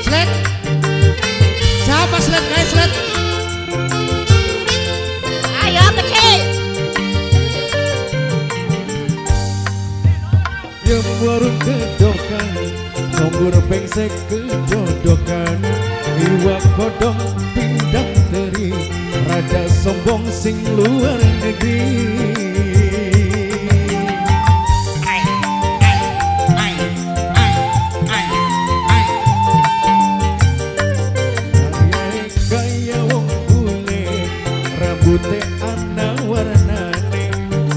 Sled. Siapa sled guys sled? Ayo kecil. Yang warung kedokan Nombor pengsek kejodokan Iwak kodong pindang teri Rada sombong sing luar negeri. Gaya wong bule Rambutnya ana warnane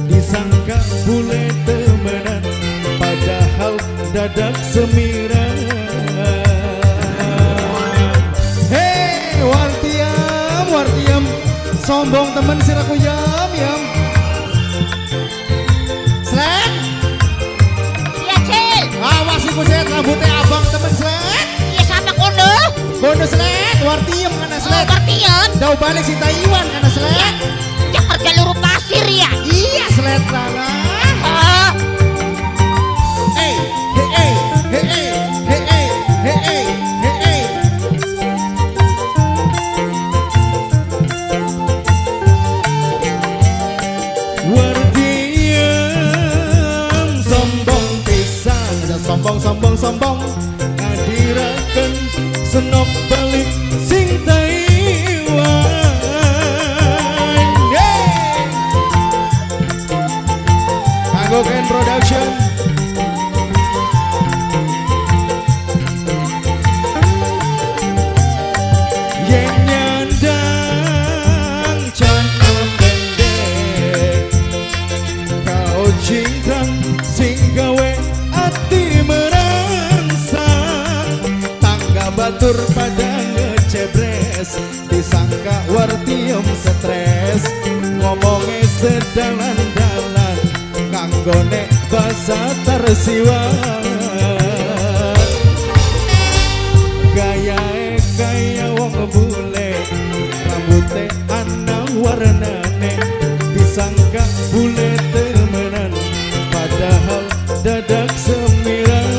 Disangka bule temenan Padahal dadak semiran. Hei wartiam wartiam sombong temen siraku yam yam. Sled. Iya cil. Awas iku sled rambutnya abang temen sled. Iya sama kono. Bodoh sled wartiam karena Oh sled. bertian. Jauh balik si Taiwan karena sled. Jangan jalur pasir ya. Iya sled rana. Oh. Hey hey hey hey hey hey hey hey hey hey. Wardiam sombong pisan Sombong sombong sombong ngadiraken senok balik sing Taiwan. Yeay. Kanggo Ken Production. Yen nyandang celana pendek kau cingkrang sing gawe ati merangsang. Tangga batur pada ngecebres disangka wartium stres ngomongnya sedalan-dalan kanggone basa tersiwan. Gayae kaya wong bule rambutnya ana warnane disangka bule temenan padahal dadak semiran.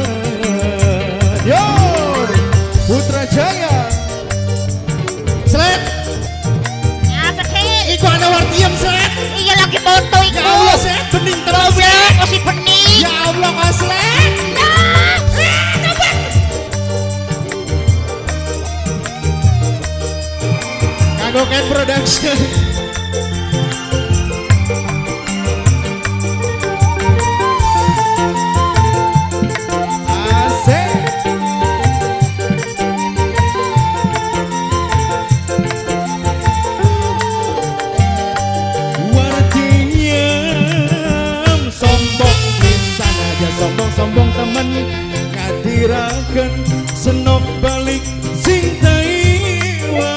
Yo Putra Jaya sled Ya kecil. iku ada wartium sled. Iya lagi foto Ya iku. Allah sled bening terus Goblok sled. masih bening. Ya Allah kok sled. Kanggo Ken Production. Asik. Wardiam sombong pisan aja sombong-sombong temen ngadiraken senok balik sing Taiwan.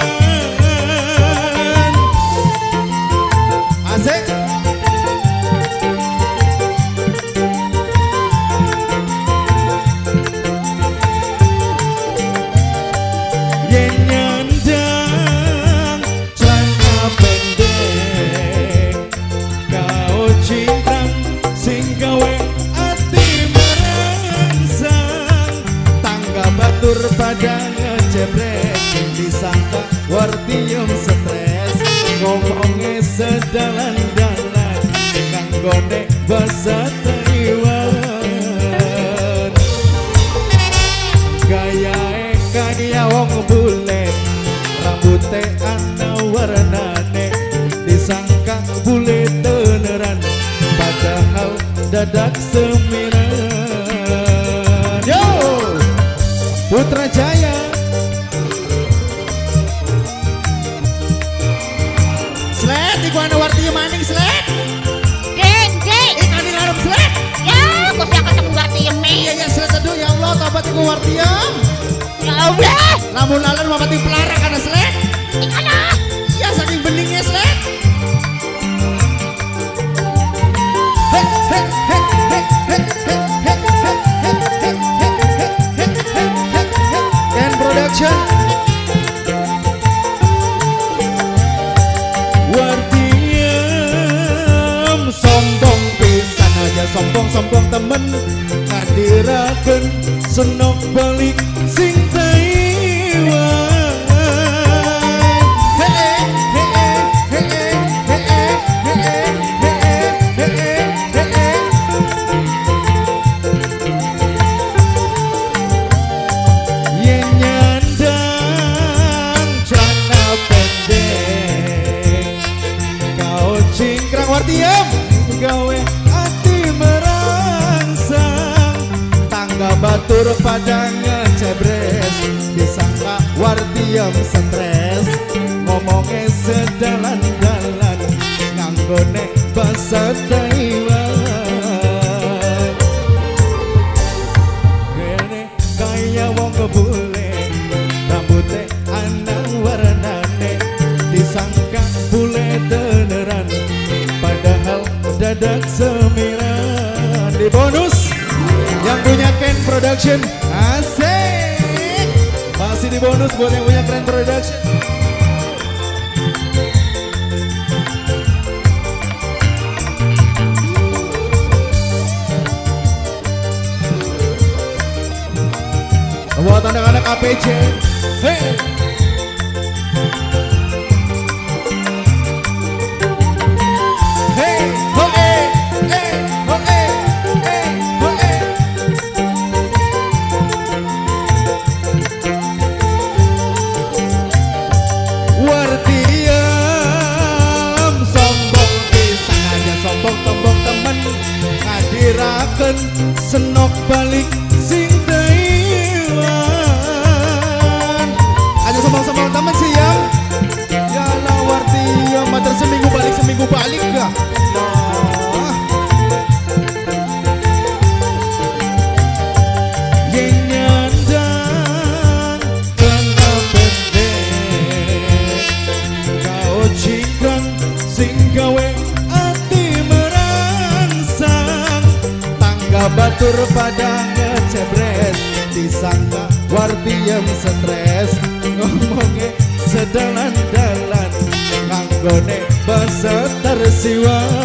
Asik. Yen nyandang celana pendek kau cingkrang sing gawe ati merangsang. Tangga batur pada ngejebret disangka wartium stres Ngomongnya sedalan-dalan kanggone basa Taiwan. gayae kaya wong bule rambutnya ana warnane disangka bule teneran padahal dadak semiran. Yo Putra Jaya sled iku ana wartium maning sled. Deng, deng. Ikan di ngarep sled. Ya, kok saya ketemu wartiam Iya nih. ya sled aduh ya Allah tobat iku wartium. Ya Allah. Lamun laler mati pelara karena sled. Ikana. Iya saking beningnya sled. Hei hei hei hei hei hei hei hei hei hei hei. Ken Production. Wardiam sombong pisan aja sombong sombong-sombong temen ngadiraken senok balik sing Taiwan. Yen nyandang jana pendek kau cingkrang wartiam gawe ati merangsang tangga batur padang ngecebres disangka wartiam stres ngomongnya sedalan-dalan nganggone bahasa Taiwan. Rene kaya wong kebule rambutnya anang warnane disangka bule beneran padahal dadak semiran. Di bonus yang punya Ken Production asik, masih di bonus buat yang punya Ken Production. Buat anak-anak APC, hey. Hey, ho, ho, ho, Wartiam sombong pisang aja sombong-sombong temen ngadiraken senok balik sing Taiwan. Aja sombong-sombong temen siang yalah Wartiam mater seminggu balik gak nah. Yen nyandang jana pendek kau cingkrang sing gawe ati merangsang tangga batur padang ngecebres disangka Wartiam stres ngomongnya sedalan-dalan nganggone bahasa tersiwan.